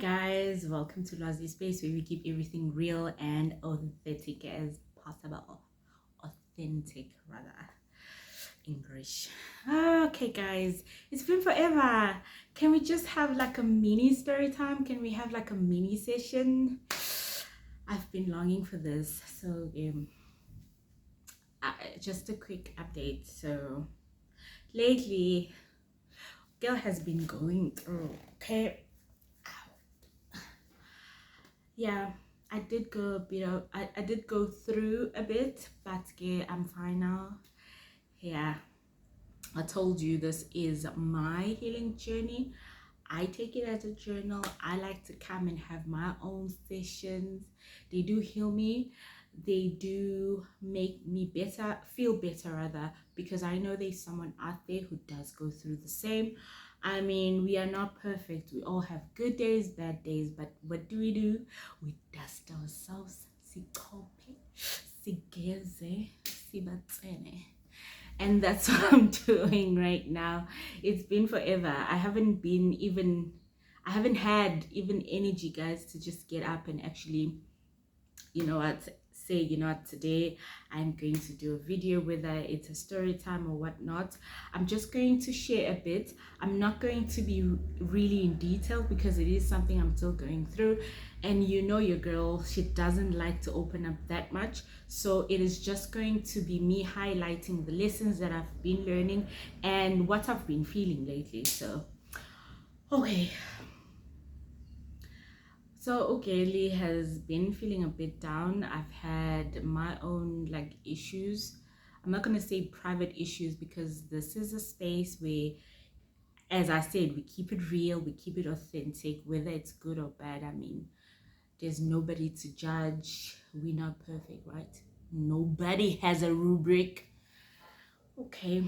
Guys, welcome to Lwazie'sSpace, where we keep everything real and authentic as possible. Authentic, rather. English. Okay, guys, it's been forever. Can we just have like a mini story time? Can we have like a mini session? I've been longing for this. So, just a quick update. So, lately, girl has been going through. Okay. Yeah, I did go a bit of I did go through a bit, but yeah, I'm fine now. Yeah, I told you this is my healing journey. I take it as a journal. I like to come and have my own sessions. They do heal me. They do make me better, feel better rather, because I know there's someone out there who does go through the same. I mean, we are not perfect. We all have good days, bad days, but what do? We dust ourselves. Sikhophe, sigeze, sibatsene. And that's what I'm doing right now. It's been forever. I haven't had even energy, guys, to just get up and actually, today I'm going to do a video, whether it's a story time or whatnot. I'm just going to share a bit. I'm not going to be really in detail because it is something I'm still going through, and your girl, she doesn't like to open up that much. So it is just going to be me highlighting the lessons that I've been learning and what I've been feeling lately. So okay. So Lee has been feeling a bit down. I've had my own issues. I'm not gonna say private issues because this is a space where, as I said, we keep it real, we keep it authentic, whether it's good or bad. I mean, there's nobody to judge. We're not perfect, right? Nobody has a rubric. Okay.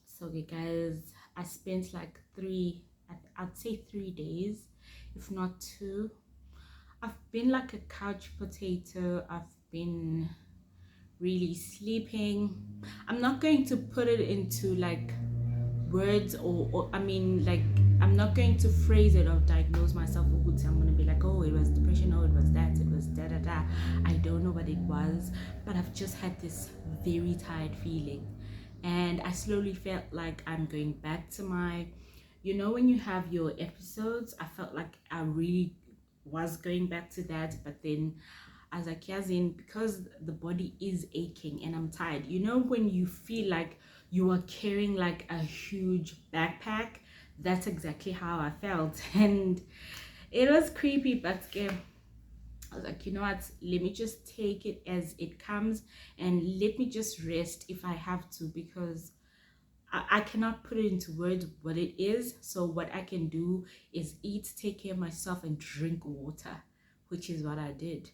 So guys, I spent like I'd say 3 days, if not 2. I've been like a couch potato. I've been really sleeping. I'm not going to put it into words, or I mean, I'm not going to phrase it or diagnose myself with good. I'm going to be like, oh, it was depression, oh, it was that, it was da da da. I don't know what it was, but I've just had this very tired feeling, and I slowly felt like I'm going back to my, when you have your episodes, I felt like I really was going back to that. But then as a cousin, because the body is aching and I'm tired, when you feel like you are carrying like a huge backpack, that's exactly how I felt. And it was creepy, but I was like, you know what, let me just take it as it comes and let me just rest if I have to, because I cannot put it into words what it is. So what I can do is eat, take care of myself, and drink water, which is what I did.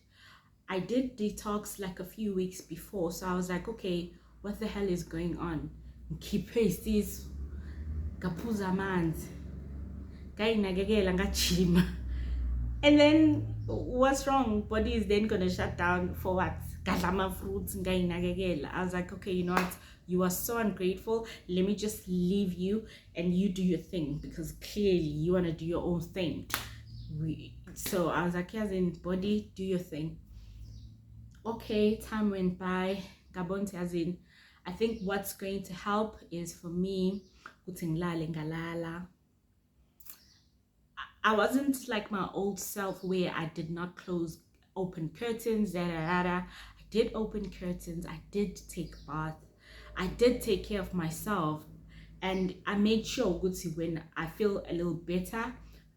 I did detox like a few weeks before, so I was like, okay, what the hell is going on? Keep this kapuza manzi, kayinakekela ngajima. And then what's wrong? Body is then gonna shut down for what? Gadlama fruits, ngayinakekela. I was like, okay, you know what? You are so ungrateful. Let me just leave you and you do your thing, because clearly you want to do your own thing. So I was like, yes, in body, do your thing. Okay, time went by. Gabon, as in, I think what's going to help is for me, I wasn't like my old self where I did not open curtains. I did open curtains. I did take a bath. I did take care of myself, and I made sure when I feel a little better,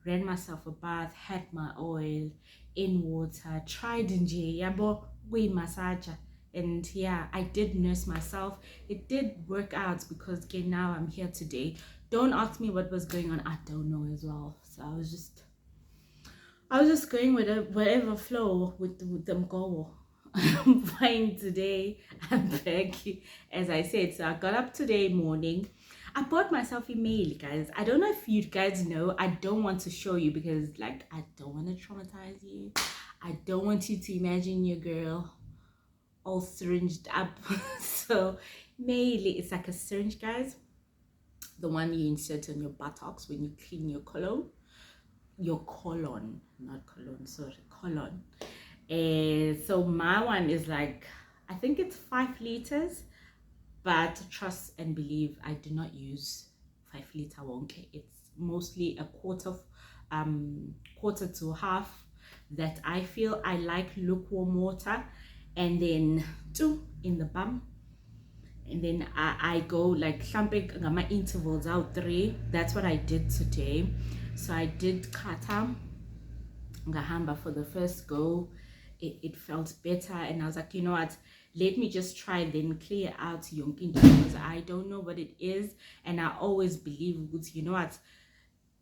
ran myself a bath, had my oil in water, tried nje yabo massage. And yeah, I did nurse myself. It did work out, because again, now I'm here today. Don't ask me what was going on. I don't know as well. So I was just going with whatever flow with them go. I'm fine today. I'm back, as I said. So I got up today morning. I bought myself a meal, guys. I don't know if you guys know. I don't want to show you because I don't want to traumatize you. I don't want you to imagine your girl all syringed up. So mainly it's like a syringe, guys, the one you insert on your buttocks when you clean your colon. your colon, not colon, sorry, colon. So my one is like, I think it's 5 liters, but trust and believe I do not use 5 liter wonke. It's mostly a quarter to half that I feel. I like lukewarm water, and then 2 in the bum, and then I go like something my intervals out 3. That's what I did today. So I did kata ngahamba for the first go. It felt better, and I was like, you know what, let me just try then clear out yonke because I don't know what it is. And I always believe, you know what,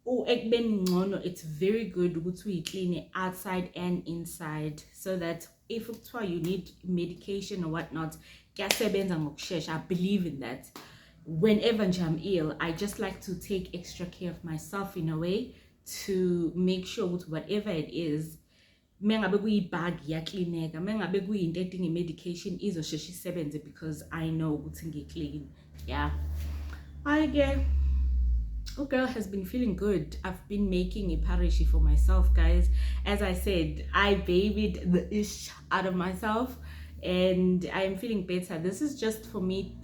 it's very good to clean it outside and inside, so that if you need medication or whatnot, I believe in that. Whenever I'm ill, I just like to take extra care of myself in a way to make sure with whatever it is, mengabe kuyibag iyaklineka, mengabe kuyinto edinga medication izosheshe isebenze because I know ukuthi ngiclean. Yeah, I get. Oh, girl has been feeling good. I've been making a parishi for myself, guys. As I said, I babied the ish out of myself, and I'm feeling better. This is just for me.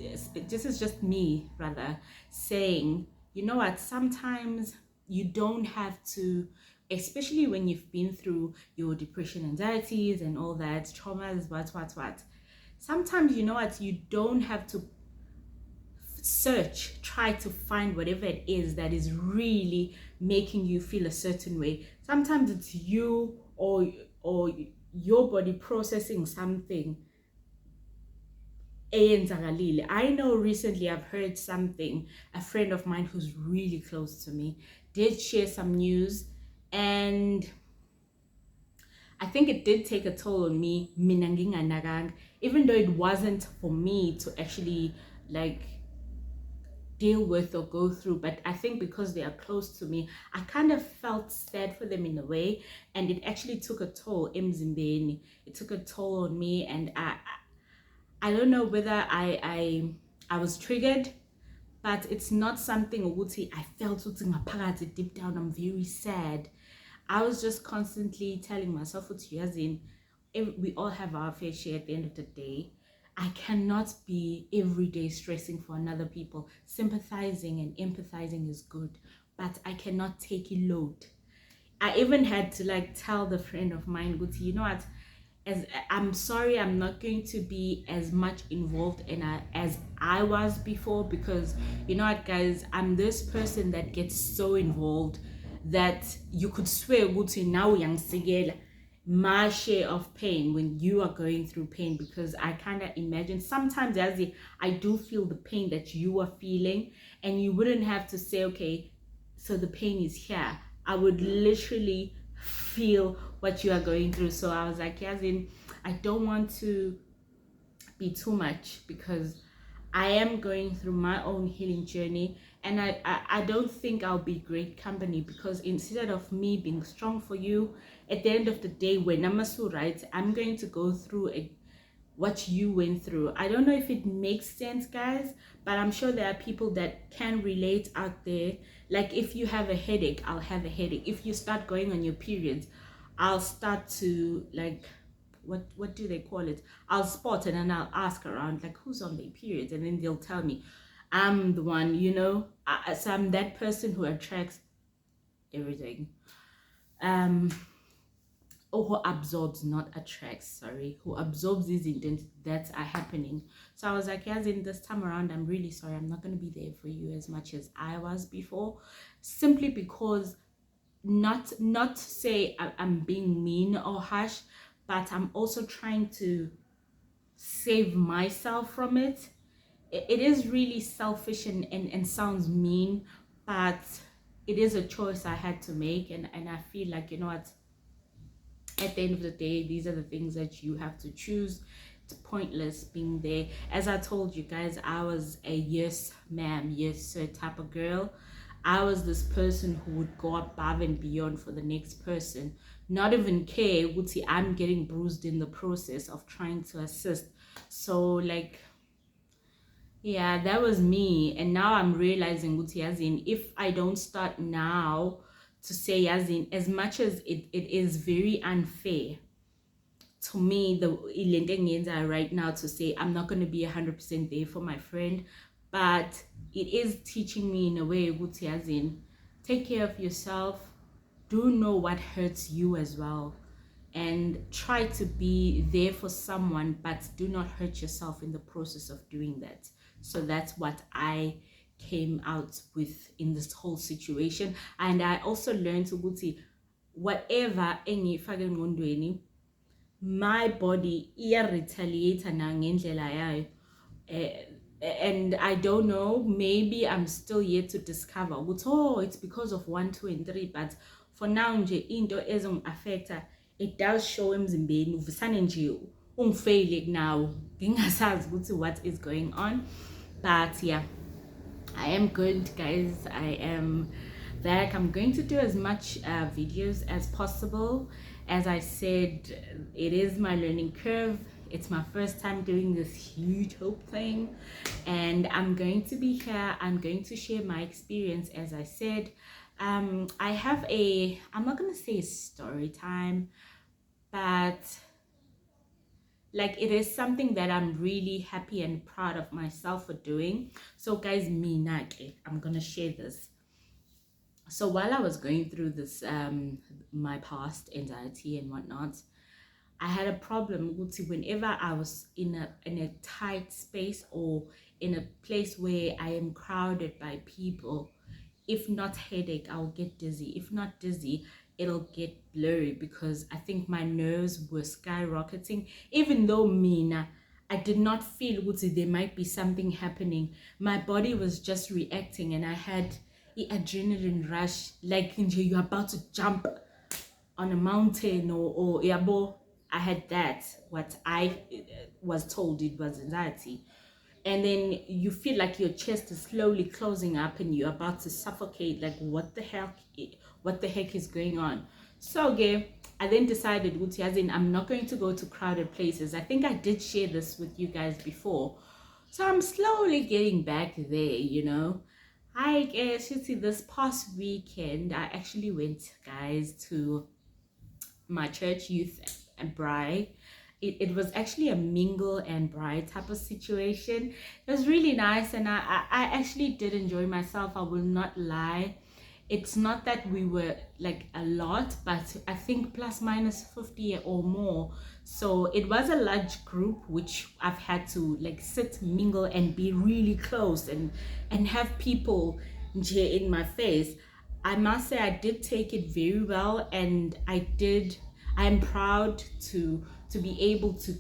This is just me, rather, saying, you know what? Sometimes you don't have to, especially when you've been through your depression, anxieties, and all that traumas. What. Sometimes, you know what? You don't have to try to find whatever it is that is really making you feel a certain way. Sometimes it's you or your body processing something. I know recently I've heard something. A friend of mine who's really close to me did share some news, and I think it did take a toll on me, even though it wasn't for me to actually like deal with or go through. But I think because they are close to me, I kind of felt sad for them in a way, and it actually took a toll. It took a toll on me, and I don't know whether I was triggered, but it's not something I felt deep down. I'm very sad. I was just constantly telling myself, we all have our fair share at the end of the day. I cannot be every day stressing for another people. Sympathizing and empathizing is good, but I cannot take a load. I even had to like tell the friend of mine, you know what, as I'm sorry, I'm not going to be as much involved as I was before, because you know what, guys, I'm this person that gets so involved that you could swear now young sigela my share of pain when you are going through pain, because I kind of imagine sometimes as I do feel the pain that you are feeling, and you wouldn't have to say, okay, so the pain is here. I would literally feel what you are going through. So I was like, Yazin, I don't want to be too much, because I am going through my own healing journey, and I don't think I'll be great company, because instead of me being strong for you, at the end of the day, when I'm so right, I'm going to go through what you went through. I don't know if it makes sense, guys, but I'm sure there are people that can relate out there. Like if you have a headache, I'll have a headache. If you start going on your periods, I'll start to like, what do they call it? I'll spot, and then I'll ask around like who's on their periods, and then they'll tell me I'm the one, so I'm that person who attracts everything. Or who absorbs, not attracts, sorry, who absorbs these intents that are happening. So I was like, yes, in this time around, I'm really sorry, I'm not going to be there for you as much as I was before, simply because not to say I'm being mean or harsh, but I'm also trying to save myself from it. It is really selfish and sounds mean, but it is a choice I had to make, and I feel like, you know what, at the end of the day, these are the things that you have to choose. It's pointless being there. As I told you guys, I was a yes ma'am, yes sir type of girl. I was this person who would go above and beyond for the next person, not even care I'm getting bruised in the process of trying to assist. So like, yeah, that was me. And now I'm realizing if I don't start now to say, as in, as much as it is very unfair to me, the ilente engiyenzayo right now, to say I'm not going to be 100% there for my friend, but it is teaching me in a way ukuthi, as in, take care of yourself, do know what hurts you as well, and try to be there for someone, but do not hurt yourself in the process of doing that. So that's what I came out with in this whole situation. And I also learned ukuthi whatever engifake engqondweni, my body iya-retaliate nangendlela yayo. And I don't know, maybe I'm still yet to discover ukuthi, oh, it's because of 1, 2 and 3, but for now nje into ezongi-affecta, it does show emzimbeni, uvusane nje ungifaile now, ngingasazi ukuthi what is going on. But yeah, I am good, guys. I am back. I'm going to do as much videos as possible. As I said, it is my learning curve. It's my first time doing this huge hope thing, and I'm going to be here. I'm going to share my experience. As I said, I have I'm not gonna say a story time, but like, it is something that I'm really happy and proud of myself for doing. So guys, I'm gonna share this. So while I was going through this my past anxiety and whatnot, I had a problem whenever I was in a tight space or in a place where I am crowded by people. If not headache, I'll get dizzy. If not dizzy, it'll get blurry, because I think my nerves were skyrocketing. Even though I did not feel there might be something happening. My body was just reacting, and I had the adrenaline rush, like you're about to jump on a mountain, or yabo. I had that, what I was told it was anxiety. And then you feel like your chest is slowly closing up and you're about to suffocate, like what the heck is going on. So okay, I then decided, as in, I'm not going to go to crowded places. I think I did share this with you guys before, so I'm slowly getting back there. I guess you see, this past weekend I actually went, guys, to my church youth and braai. It was actually a mingle and braai type of situation. It was really nice, and I actually did enjoy myself. I will not lie. It's not that we were like a lot, but I think plus minus 50 or more. So it was a large group, which I've had to like sit, mingle, and be really close and have people in my face. I must say I did take it very well, and I'm proud to be able to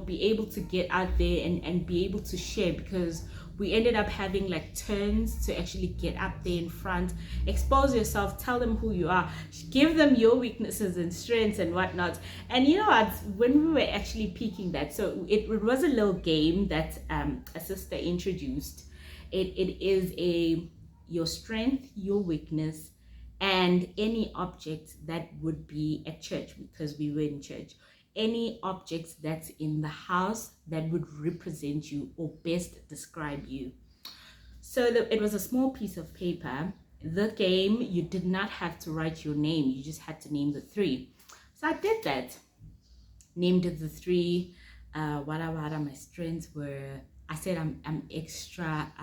be able to get out there and be able to share, because we ended up having like turns to actually get up there in front, expose yourself, tell them who you are, give them your weaknesses and strengths and whatnot. And when we were actually peaking that, so it was a little game that a sister introduced. It is your strength, your weakness, and any object that would be at church, because we were in church. Any objects that's in the house that would represent you or best describe you. So it was a small piece of paper. The game, you did not have to write your name, you just had to name the 3. So I did that, named the 3. What my strengths were, I said I'm extra,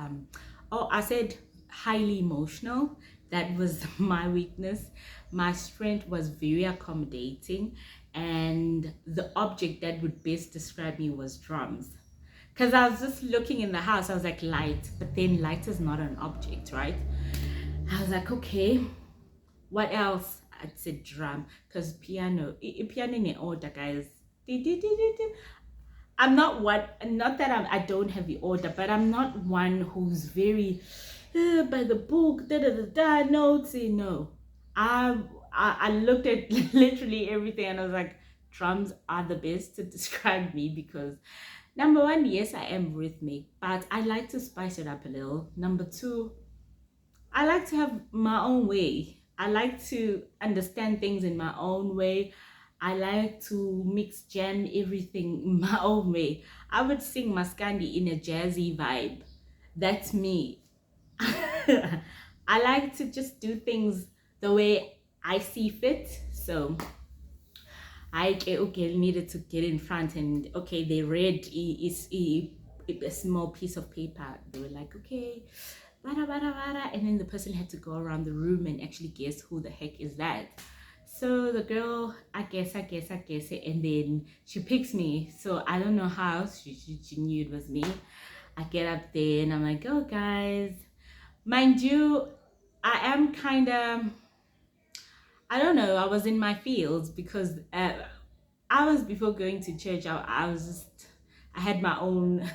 I said highly emotional. That was my weakness. My strength was very accommodating, and the object that would best describe me was drums. Because I was just looking in the house, I was like, light, but then light is not an object, right? I was like, okay, what else? I said drum, because piano in order, guys. I'm not that I don't have the order, but I'm not one who's very by the book, notes. No, I looked at literally everything, and I was like, drums are the best to describe me, because number 1, yes, I am rhythmic, but I like to spice it up a little. Number 2, I like to have my own way. I like to understand things in my own way. I like to mix, jam everything my own way. I would sing Maskandi in a jazzy vibe. That's me. I like to just do things the way I see fit. So I okay needed to get in front, and okay, they read a small piece of paper. They were like, okay, bada bada bada, and then the person had to go around the room and actually guess who the heck is that. So the girl, I guess, and then she picks me. So I don't know how she knew it was me. I get up there and I'm like, oh guys, mind you, I am kind of, I don't know, I was in my fields because I was, before going to church, I was just, I had my own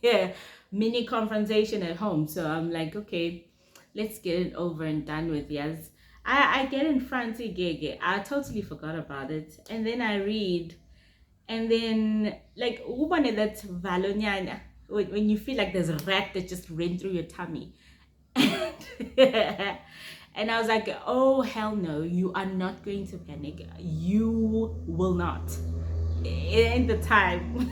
yeah, mini confrontation at home. So I'm like, okay, let's get it over and done with. Yes. I get in front of Gege. I totally forgot about it. And then I read, and then like one that Valonyana, when you feel like there's a rat that just ran through your tummy. And I was like, oh hell no, you are not going to panic. You will not. In the time.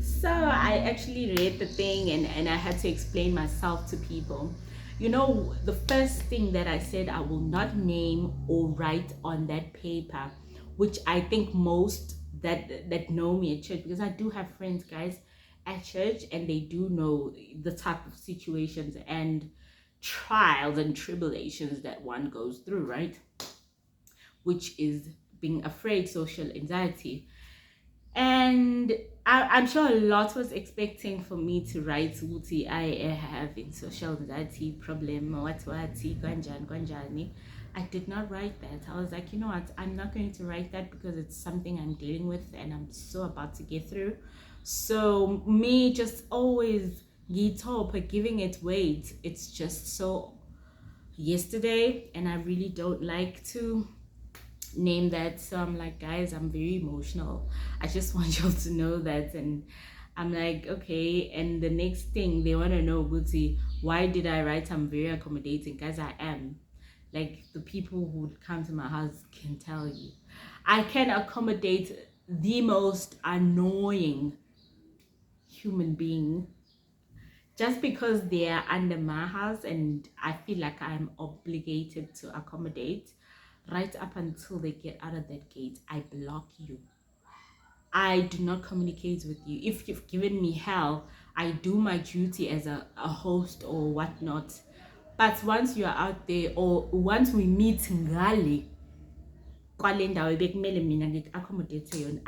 So I actually read the thing, and I had to explain myself to people. You know, the first thing that I said, I will not name or write on that paper, which I think most that know me at church, because I do have friends, guys, at church, and they do know the type of situations and trials and tribulations that one goes through, right? Which is being afraid, social anxiety. And I'm sure a lot was expecting for me to write Uti I have in social anxiety problem or what Gwanjani. I did not write that. I was like, you know what, I'm not going to write that because it's something I'm dealing with and I'm so about to get through. So me just always giving it weight, it's just so yesterday, and I really don't like to name that. So I'm like, guys, I'm very emotional. I just want y'all to know that. And I'm like, okay. And the next thing they want to know, Guti, why did I write I'm very accommodating? Guys, I am. Like, the people who would come to my house can tell you, I can accommodate the most annoying human being just because they are under my house, and I feel like I'm obligated to accommodate. Right up until they get out of that gate, I block you. I do not communicate with you. If you've given me hell, I do my duty as a host or whatnot. But once you are out there, or once we meet ngale, I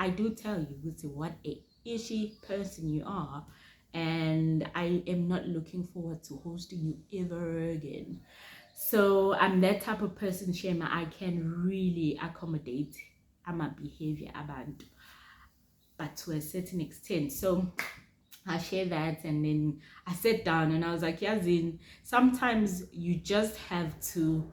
do tell you what a ishy person you are, and I am not looking forward to hosting you ever again. So I'm that type of person, Shema. I can really accommodate my behavior about, but to a certain extent. So I share that, and then I sat down and I was like, Yazin, sometimes you just have to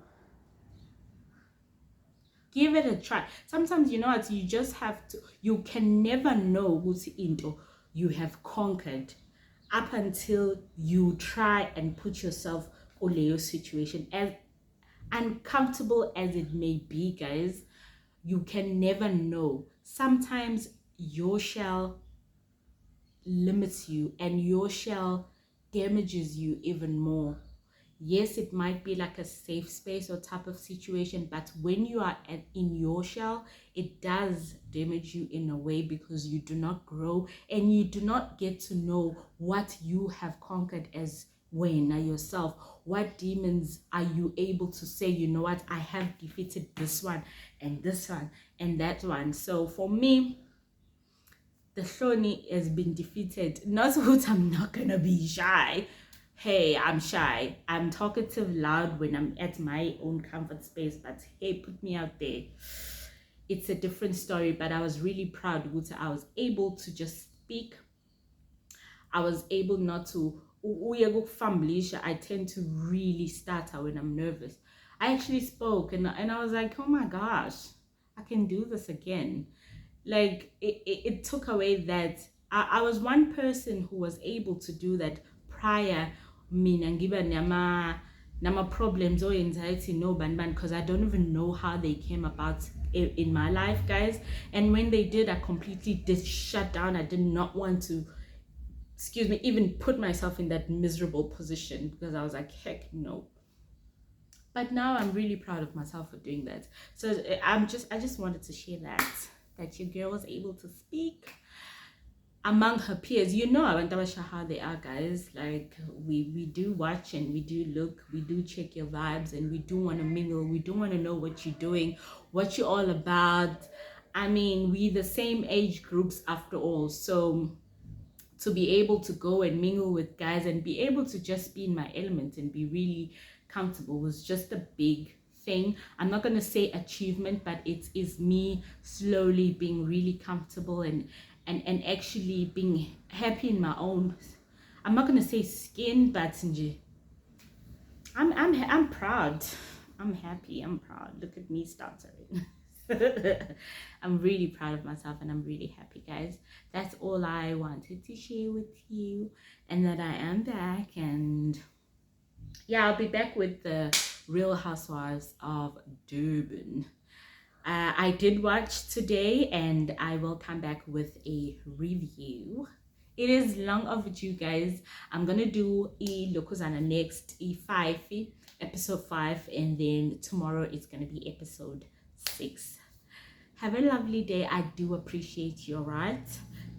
give it a try. Sometimes, you know what, you just have to, you can never know who's into you have conquered up until you try and put yourself in your situation. As uncomfortable as it may be, guys, you can never know. Sometimes your shell limits you, and your shell damages you even more. Yes, it might be like a safe space or type of situation, but when you are in your shell, it does damage you in a way, because you do not grow and you do not get to know what you have conquered as Wena yourself. What demons are you able to say, you know what, I have defeated this one and this one and that one. So for me, the Shoni has been defeated. Not that I'm not gonna be shy. Hey, I'm shy. I'm talkative loud when I'm at my own comfort space, but hey, put me out there. It's a different story, but I was really proud. I was able to just speak. I was able not to. I tend to really stutter when I'm nervous. I actually spoke, and I was like, oh my gosh, I can do this again. Like, it took away that I was one person who was able to do that prior. Mina ngiba nama problems or anxiety, no ban, because I don't even know how they came about in my life, guys. And when they did, I completely did shut down. I did not want to, excuse me, even put myself in that miserable position, because I was like, heck no. But now I'm really proud of myself for doing that. So I just wanted to share that your girl was able to speak among her peers. You know, I want to how they are, guys. Like we do watch and we do look, we do check your vibes, and we do want to mingle. We do want to know what you're doing, what you're all about. I mean, we the same age groups after all. So to be able to go and mingle with guys and be able to just be in my element and be really comfortable was just a big thing. I'm not going to say achievement, but it is me slowly being really comfortable and actually being happy in my own, I'm not going to say skin, but I'm proud. I'm happy. I'm proud. Look at me stuttering. I'm really proud of myself and I'm really happy, guys. That's all I wanted to share with you, and that I am back, and yeah, I'll be back with the Real Housewives of Durban. I did watch today and I will come back with a review. It is long overdue, guys. I'm gonna do Lokuzana next, episode 5, and then tomorrow it's gonna be episode 6. Have a lovely day. I do appreciate you, right?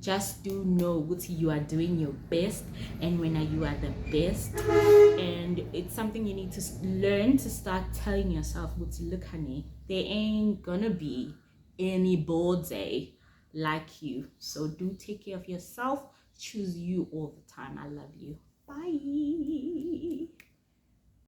Just do know what you are doing your best, and when you are the best, and it's something you need to learn to start telling yourself, look honey, there ain't gonna be any bode like you. So do take care of yourself. Choose you all the time. I love you. Bye.